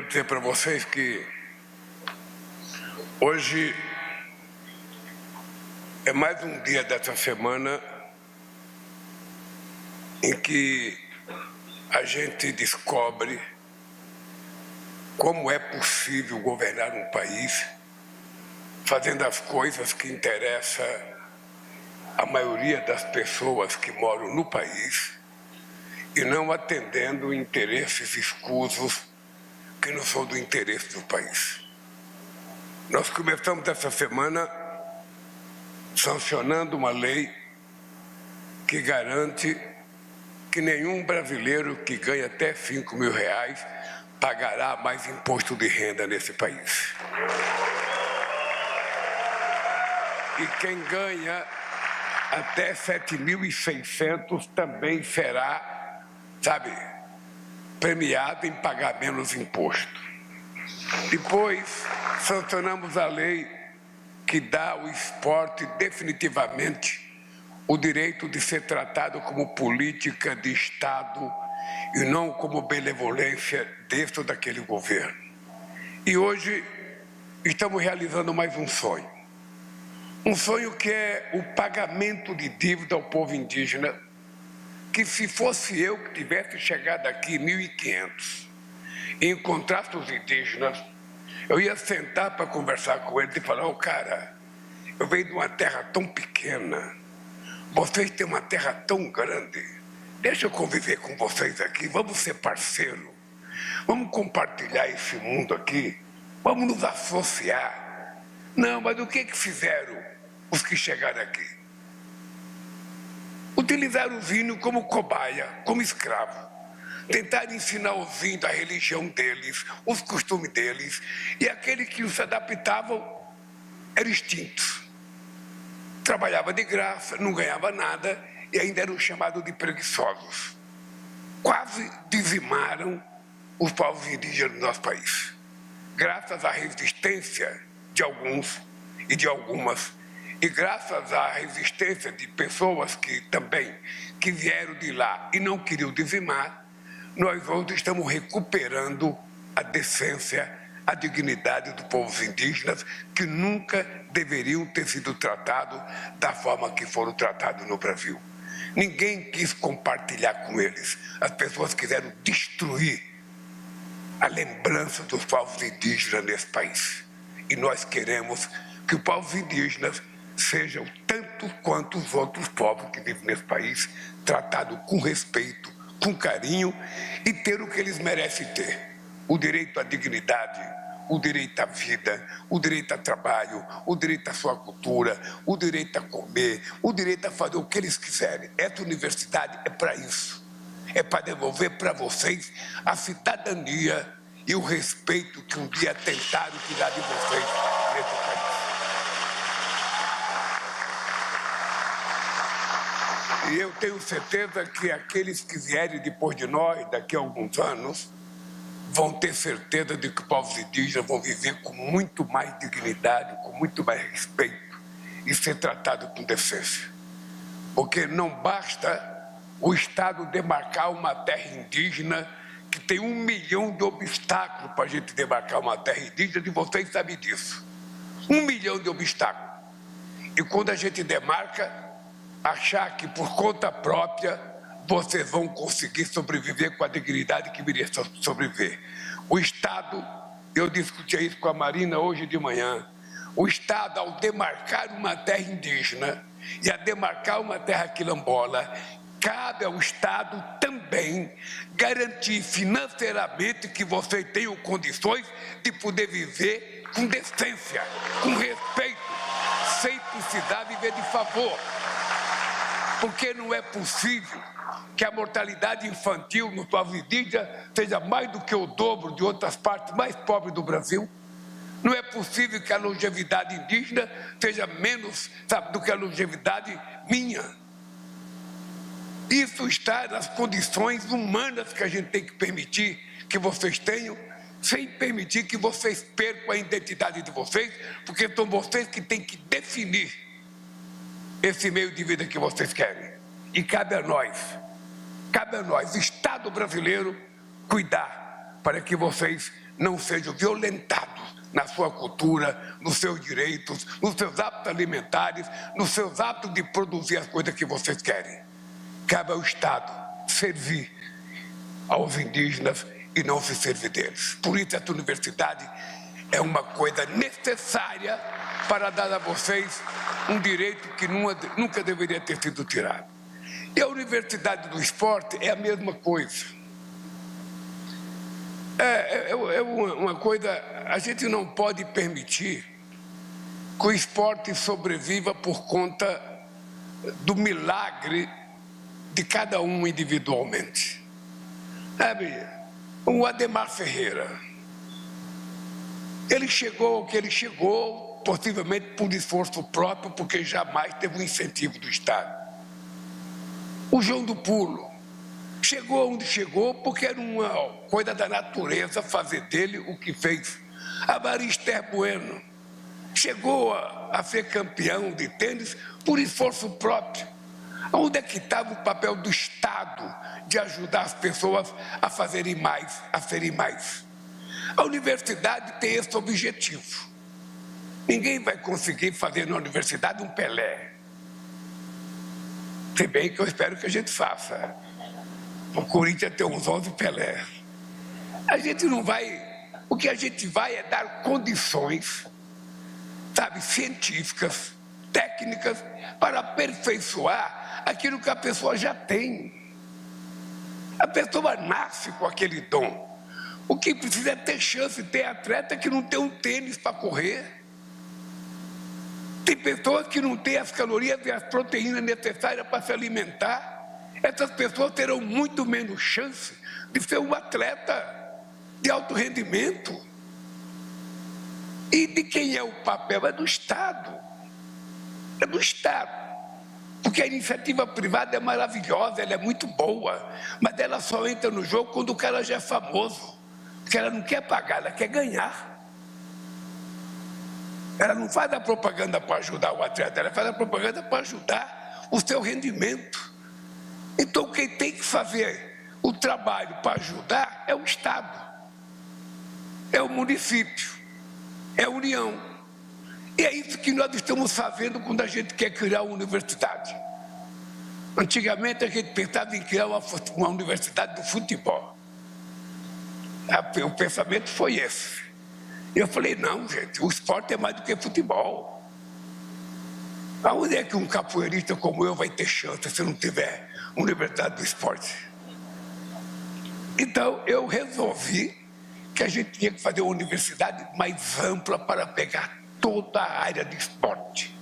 dizer para vocês que hoje é mais um dia dessa semana em que a gente descobre como é possível governar um país fazendo as coisas que interessam a maioria das pessoas que moram no país e não atendendo interesses escusos que não são do interesse do país. Nós começamos essa semana sancionando uma lei que garante que nenhum brasileiro que ganha até R$5.000 pagará mais imposto de renda nesse país. E quem ganha até 7.600 também será, premiado em pagar menos imposto. Depois, sancionamos a lei que dá ao esporte definitivamente o direito de ser tratado como política de Estado e não como benevolência deste ou daquele governo. E hoje estamos realizando mais um sonho. Um sonho que é o pagamento de dívida ao povo indígena, que se fosse eu que tivesse chegado aqui em 1500 e encontrasse os indígenas, eu ia sentar para conversar com eles e falar: cara, eu venho de uma terra tão pequena, vocês têm uma terra tão grande, deixa eu conviver com vocês aqui, vamos ser parceiros, vamos compartilhar esse mundo aqui, vamos nos associar. Não, mas o que fizeram os que chegaram aqui? Utilizaram os índios como cobaia, como escravo. Tentaram ensinar os índios a religião deles, os costumes deles, e aqueles que se adaptavam eram extintos. Trabalhava de graça, não ganhava nada e ainda eram chamados de preguiçosos. Quase dizimaram os povos indígenas do nosso país. Graças à resistência de alguns e de algumas, e graças à resistência de pessoas que vieram de lá e não queriam dizimar, nós hoje estamos recuperando a decência, a dignidade dos povos indígenas que nunca deveriam ter sido tratados da forma que foram tratados no Brasil. Ninguém quis compartilhar com eles. As pessoas quiseram destruir a lembrança dos povos indígenas nesse país. E nós queremos que os povos indígenas sejam, tanto quanto os outros povos que vivem nesse país, tratados com respeito, com carinho e ter o que eles merecem ter. O direito à dignidade, o direito à vida, o direito ao trabalho, o direito à sua cultura, o direito a comer, o direito a fazer o que eles quiserem. Essa universidade é para isso. É para devolver para vocês a cidadania e o respeito que um dia tentaram tirar de vocês nesse país. E eu tenho certeza que aqueles que vierem depois de nós, daqui a alguns anos, vão ter certeza de que os povos indígenas vão viver com muito mais dignidade, com muito mais respeito e ser tratados com decência. Porque não basta o Estado demarcar uma terra indígena que tem 1 milhão de obstáculos para a gente demarcar uma terra indígena, e vocês sabem disso. 1 milhão de obstáculos. E quando a gente demarca, achar que por conta própria vocês vão conseguir sobreviver com a dignidade que mereça sobreviver. O Estado, eu discuti isso com a Marina hoje de manhã, o Estado, ao demarcar uma terra indígena e a demarcar uma terra quilombola, cabe ao Estado também garantir financeiramente que vocês tenham condições de poder viver com decência, com respeito, sem precisar viver de favor. Porque não é possível que a mortalidade infantil no povos indígenas seja mais do que o dobro de outras partes mais pobres do Brasil. Não é possível que a longevidade indígena seja menos, do que a longevidade minha. Isso está nas condições humanas que a gente tem que permitir que vocês tenham, sem permitir que vocês percam a identidade de vocês, porque são vocês que têm que definir esse meio de vida que vocês querem. E cabe a nós, Estado brasileiro, cuidar para que vocês não seja violentado na sua cultura, nos seus direitos, nos seus hábitos alimentares, nos seus hábitos de produzir as coisas que vocês querem. Cabe ao Estado servir aos indígenas e não se servir deles. Por isso, essa universidade é uma coisa necessária para dar a vocês um direito que nunca deveria ter sido tirado. E a Universidade do Esporte é a mesma coisa. É uma coisa, a gente não pode permitir que o esporte sobreviva por conta do milagre de cada um individualmente. Sabe, o Ademar Ferreira, ele chegou ao que ele chegou, possivelmente por esforço próprio, porque jamais teve um incentivo do Estado. O João do Pulo chegou onde chegou porque era uma coisa da natureza fazer dele o que fez. A Marister Bueno chegou a ser campeão de tênis por esforço próprio. Onde é que estava o papel do Estado de ajudar as pessoas a fazerem mais, a serem mais? A universidade tem esse objetivo. Ninguém vai conseguir fazer na universidade um Pelé. Se bem que eu espero que a gente faça. O Corinthians tem uns 11 Pelé. A gente não vai... O que a gente vai é dar condições, sabe, científicas, técnicas, para aperfeiçoar aquilo que a pessoa já tem. A pessoa nasce com aquele dom. O que precisa é ter chance, ter atleta que não tem um tênis para correr. Tem pessoas que não têm as calorias e as proteínas necessárias para se alimentar. Essas pessoas terão muito menos chance de ser um atleta de alto rendimento. E de quem é o papel? É do Estado. É do Estado. Porque a iniciativa privada é maravilhosa, ela é muito boa, mas ela só entra no jogo quando o cara já é famoso. Porque ela não quer pagar, ela quer ganhar. Ela não faz a propaganda para ajudar o atleta, ela faz a propaganda para ajudar o seu rendimento. Então, quem tem que fazer o trabalho para ajudar é o Estado, é o município, é a União. E é isso que nós estamos fazendo quando a gente quer criar uma universidade. Antigamente, a gente pensava em criar uma universidade do futebol. O pensamento foi esse. Eu falei, não, gente, o esporte é mais do que futebol. Aonde é que um capoeirista como eu vai ter chance se não tiver universidade do esporte? Então, eu resolvi que a gente tinha que fazer uma universidade mais ampla para pegar toda a área de esporte,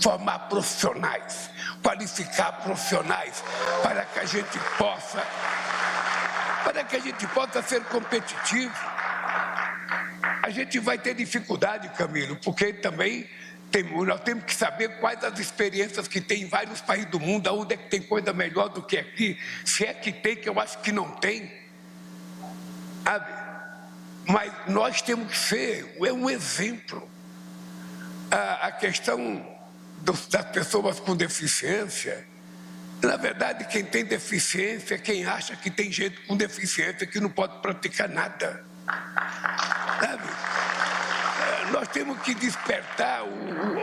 formar profissionais, qualificar profissionais, para que a gente possa ser competitivo. A gente vai ter dificuldade, Camilo, porque também nós temos que saber quais as experiências que tem em vários países do mundo, onde é que tem coisa melhor do que aqui, se é que tem, que eu acho que não tem. Sabe? Mas nós temos que ser um exemplo. A questão das pessoas com deficiência, na verdade, quem tem deficiência é quem acha que tem gente com deficiência que não pode praticar nada. Sabe? Nós temos que despertar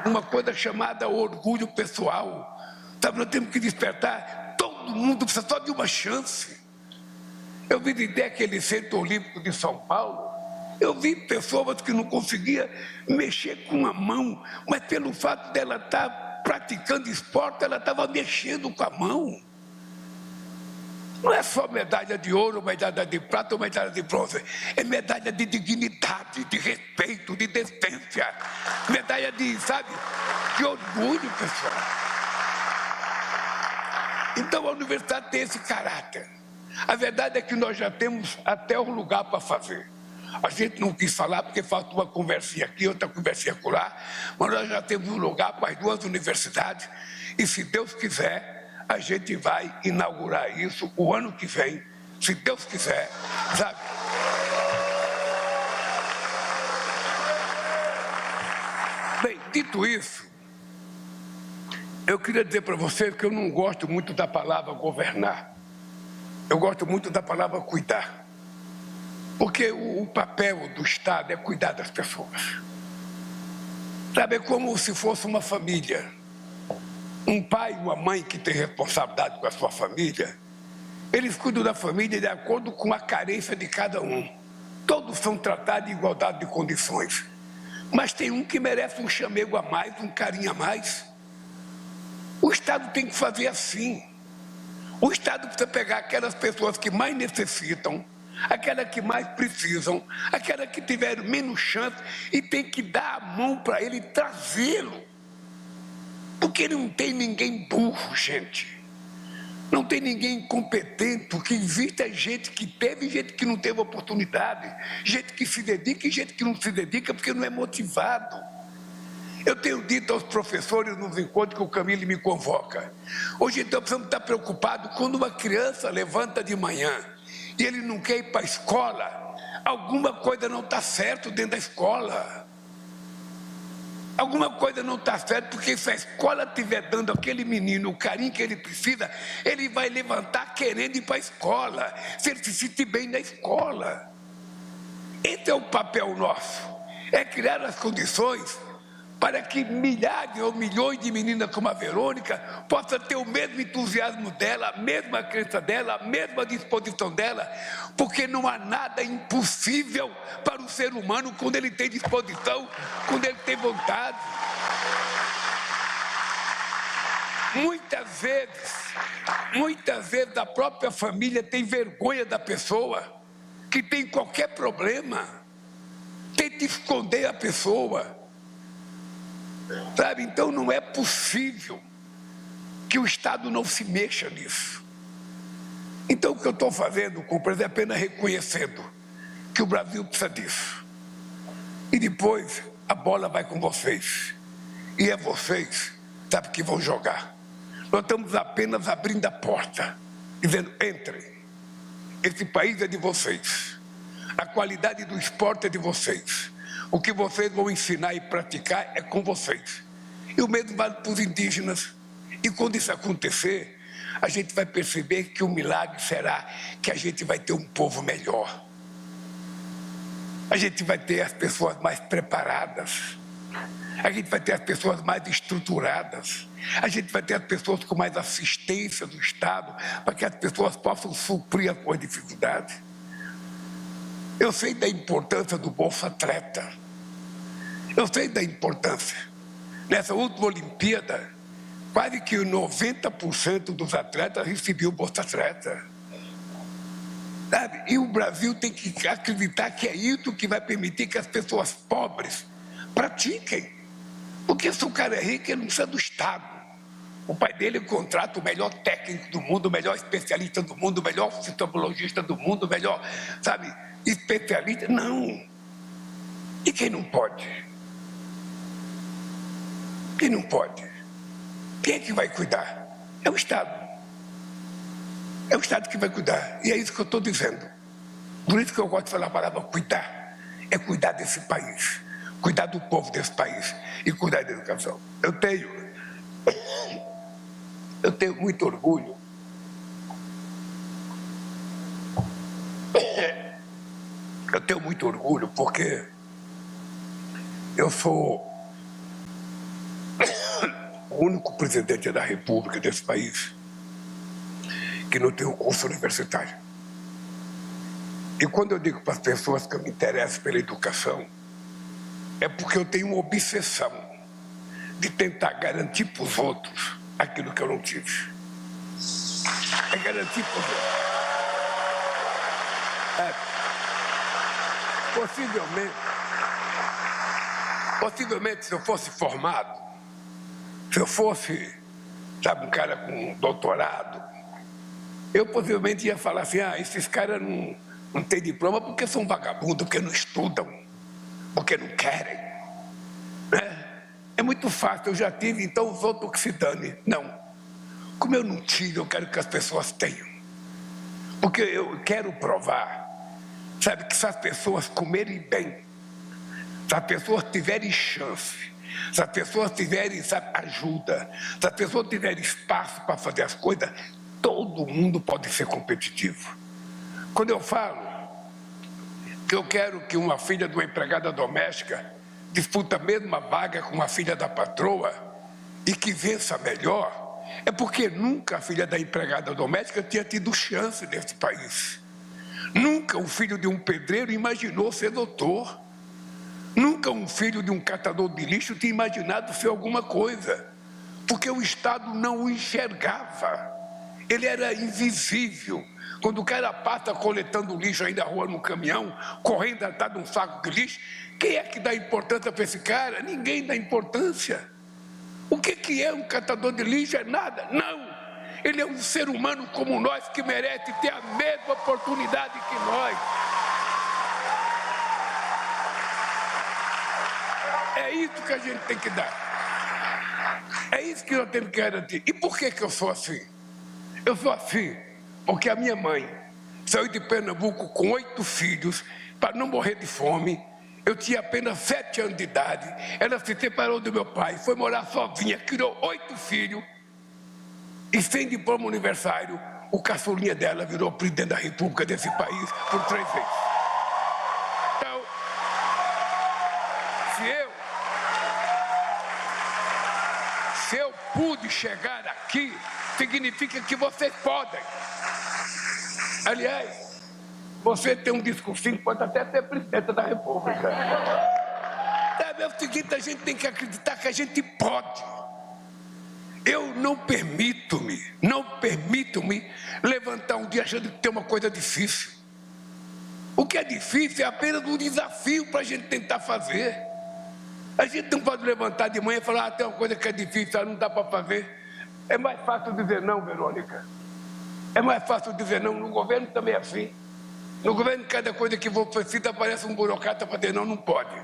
uma coisa chamada orgulho pessoal. Sabe? Nós temos que despertar, todo mundo precisa só de uma chance. Eu visitei aquele Centro Olímpico de São Paulo, eu vi pessoas que não conseguiam mexer com a mão, mas pelo fato dela estar praticando esporte, ela estava mexendo com a mão. Não é só medalha de ouro, medalha de prata ou medalha de bronze. É medalha de dignidade, de respeito, de decência. Medalha de, sabe, de orgulho, pessoal. Então a universidade tem esse caráter. A verdade é que nós já temos até um lugar para fazer. A gente não quis falar porque falta uma conversinha aqui, outra conversinha acolá, mas nós já temos um lugar para as duas universidades e, se Deus quiser, a gente vai inaugurar isso o ano que vem, se Deus quiser, sabe? Bem, dito isso, eu queria dizer para vocês que eu não gosto muito da palavra governar, eu gosto muito da palavra cuidar. Porque o papel do Estado é cuidar das pessoas. Sabe, é como se fosse uma família. Um pai e uma mãe que tem responsabilidade com a sua família, eles cuidam da família de acordo com a carência de cada um. Todos são tratados em igualdade de condições. Mas tem um que merece um chamego a mais, um carinho a mais. O Estado tem que fazer assim. O Estado precisa pegar aquelas pessoas que mais necessitam, aquelas que mais precisam, aquelas que tiveram menos chance, e tem que dar a mão para ele, trazê-lo. Porque não tem ninguém burro, gente. Não tem ninguém incompetente, porque existe gente que teve e gente que não teve oportunidade, gente que se dedica e gente que não se dedica porque não é motivado. Eu tenho dito aos professores nos encontros que o Camilo me convoca. Hoje então precisamos estar preocupados quando uma criança levanta de manhã e ele não quer ir para a escola, alguma coisa não está certo dentro da escola. Alguma coisa não está certa, porque se a escola estiver dando àquele menino o carinho que ele precisa, ele vai levantar querendo ir para a escola, se ele se sentir bem na escola. Esse é o papel nosso, é criar as condições para que milhares ou milhões de meninas como a Verônica possam ter o mesmo entusiasmo dela, a mesma crença dela, a mesma disposição dela, porque não há nada impossível para o ser humano quando ele tem disposição, quando ele tem vontade. Muitas vezes a própria família tem vergonha da pessoa, que tem qualquer problema, tenta esconder a pessoa. Sabe, então não é possível que o Estado não se mexa nisso. Então o que eu estou fazendo, companheiros, é apenas reconhecendo que o Brasil precisa disso. E depois a bola vai com vocês. E é vocês, sabe, que vão jogar. Nós estamos apenas abrindo a porta, dizendo, entrem. Esse país é de vocês. A qualidade do esporte é de vocês. O que vocês vão ensinar e praticar é com vocês. E o mesmo vale para os indígenas. E quando isso acontecer, a gente vai perceber que o milagre será que a gente vai ter um povo melhor. A gente vai ter as pessoas mais preparadas. A gente vai ter as pessoas mais estruturadas. A gente vai ter as pessoas com mais assistência do Estado, para que as pessoas possam suprir as suas dificuldades. Eu sei da importância do Bolsa Atleta. Eu sei da importância. Nessa última Olimpíada, quase que 90% dos atletas recebiam o Bolsa Atleta. Sabe? E o Brasil tem que acreditar que é isso que vai permitir que as pessoas pobres pratiquem. Porque se o cara é rico, ele não precisa do Estado. O pai dele contrata o melhor técnico do mundo, o melhor especialista do mundo, o melhor oftalmologista do mundo, o melhor, sabe, especialista. Não. E quem não pode? Quem não pode? Quem é que vai cuidar? É o Estado. É o Estado que vai cuidar. E é isso que eu estou dizendo. Por isso que eu gosto de falar a palavra cuidar. É cuidar desse país. Cuidar do povo desse país. E cuidar da educação. Eu tenho muito orgulho. Eu tenho muito orgulho porque eu sou o único presidente da República desse país que não tem um curso universitário. E quando eu digo para as pessoas que eu me interesso pela educação, é porque eu tenho uma obsessão de tentar garantir para os outros aquilo que eu não tive. É garantir para os outros. Possivelmente, se eu fosse formado, se eu fosse, sabe, um cara com doutorado, eu possivelmente ia falar assim, esses caras não têm diploma porque são vagabundos, porque não estudam, porque não querem. Né? É muito fácil, eu já tive, então os outros que se dane. Não. Como eu não tive, eu quero que as pessoas tenham. Porque eu quero provar, sabe, que se as pessoas comerem bem, se as pessoas tiverem chance, se as pessoas tiverem, sabe, ajuda, se as pessoas tiverem espaço para fazer as coisas, todo mundo pode ser competitivo. Quando eu falo que eu quero que uma filha de uma empregada doméstica disputa a mesma vaga com uma filha da patroa e que vença melhor, é porque nunca a filha da empregada doméstica tinha tido chance nesse país. Nunca o filho de um pedreiro imaginou ser doutor. Nunca um filho de um catador de lixo tinha imaginado ser alguma coisa, porque o Estado não o enxergava. Ele era invisível. Quando o cara passa coletando lixo aí na rua no caminhão, correndo atrás de um saco de lixo, quem é que dá importância para esse cara? Ninguém dá importância. O que é um catador de lixo? É nada. Não! Ele é um ser humano como nós, que merece ter a mesma oportunidade que nós. É isso que a gente tem que dar. É isso que nós temos que garantir. E por que eu sou assim? Eu sou assim porque a minha mãe saiu de Pernambuco com 8 filhos para não morrer de fome. Eu tinha apenas 7 anos de idade. Ela se separou do meu pai, foi morar sozinha, criou 8 filhos. E sem diploma universitário, o caçulinha dela virou presidente da República desse país por 3 vezes. Então, se eu pude chegar aqui, significa que vocês podem. Aliás, você tem um discursinho que pode até ser presidente da República. É o seguinte, a gente tem que acreditar que a gente pode. Eu não permito-me levantar um dia achando que tem uma coisa difícil. O que é difícil é apenas um desafio para a gente tentar fazer. A gente não pode levantar de manhã e falar, tem uma coisa que é difícil, não dá para fazer. É mais fácil dizer não, Verônica. É mais fácil dizer não. No governo também é assim. No governo, cada coisa que você precisa, aparece um burocrata para dizer não, não pode.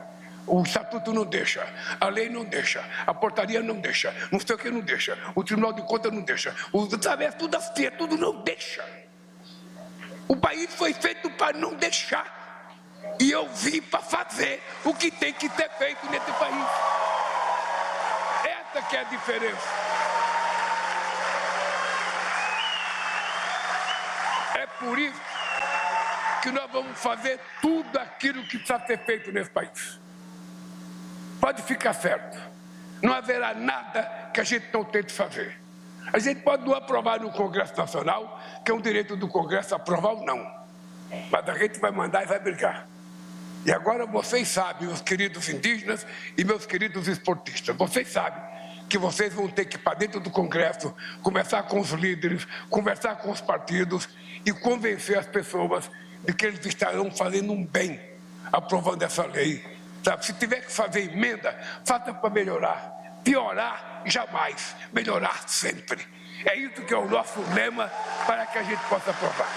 O estatuto não deixa, a lei não deixa, a portaria não deixa, não sei o que não deixa, o Tribunal de Contas não deixa, sabe, é tudo assim, é tudo não deixa. O país foi feito para não deixar. E eu vim para fazer o que tem que ser feito nesse país. Essa que é a diferença. É por isso que nós vamos fazer tudo aquilo que precisa ser feito nesse país. Pode ficar certo, não haverá nada que a gente não tente fazer. A gente pode não aprovar no Congresso Nacional, que é um direito do Congresso aprovar ou não, mas a gente vai mandar e vai brigar. E agora vocês sabem, meus queridos indígenas e meus queridos esportistas, vocês sabem que vocês vão ter que ir para dentro do Congresso, conversar com os líderes, conversar com os partidos e convencer as pessoas de que eles estarão fazendo um bem aprovando essa lei. Sabe? Se tiver que fazer emenda, faça para melhorar. Piorar, jamais. Melhorar sempre. É isso que é o nosso lema para que a gente possa aprovar.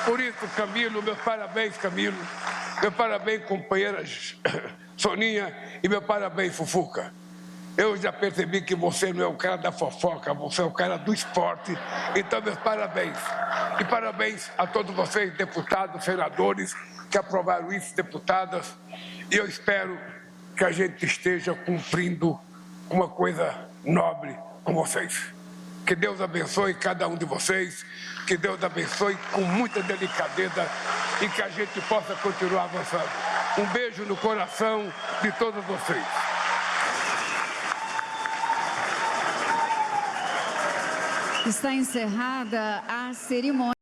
Por isso, Camilo, meus parabéns, Camilo. Meu parabéns, companheira Soninha, e meu parabéns, Fufuca. Eu já percebi que você não é o cara da fofoca, você é o cara do esporte. Então, meus parabéns. E parabéns a todos vocês, deputados, senadores, que aprovaram isso, deputadas. E eu espero que a gente esteja cumprindo uma coisa nobre com vocês. Que Deus abençoe cada um de vocês, que Deus abençoe com muita delicadeza e que a gente possa continuar avançando. Um beijo no coração de todos vocês. Está encerrada a cerimônia.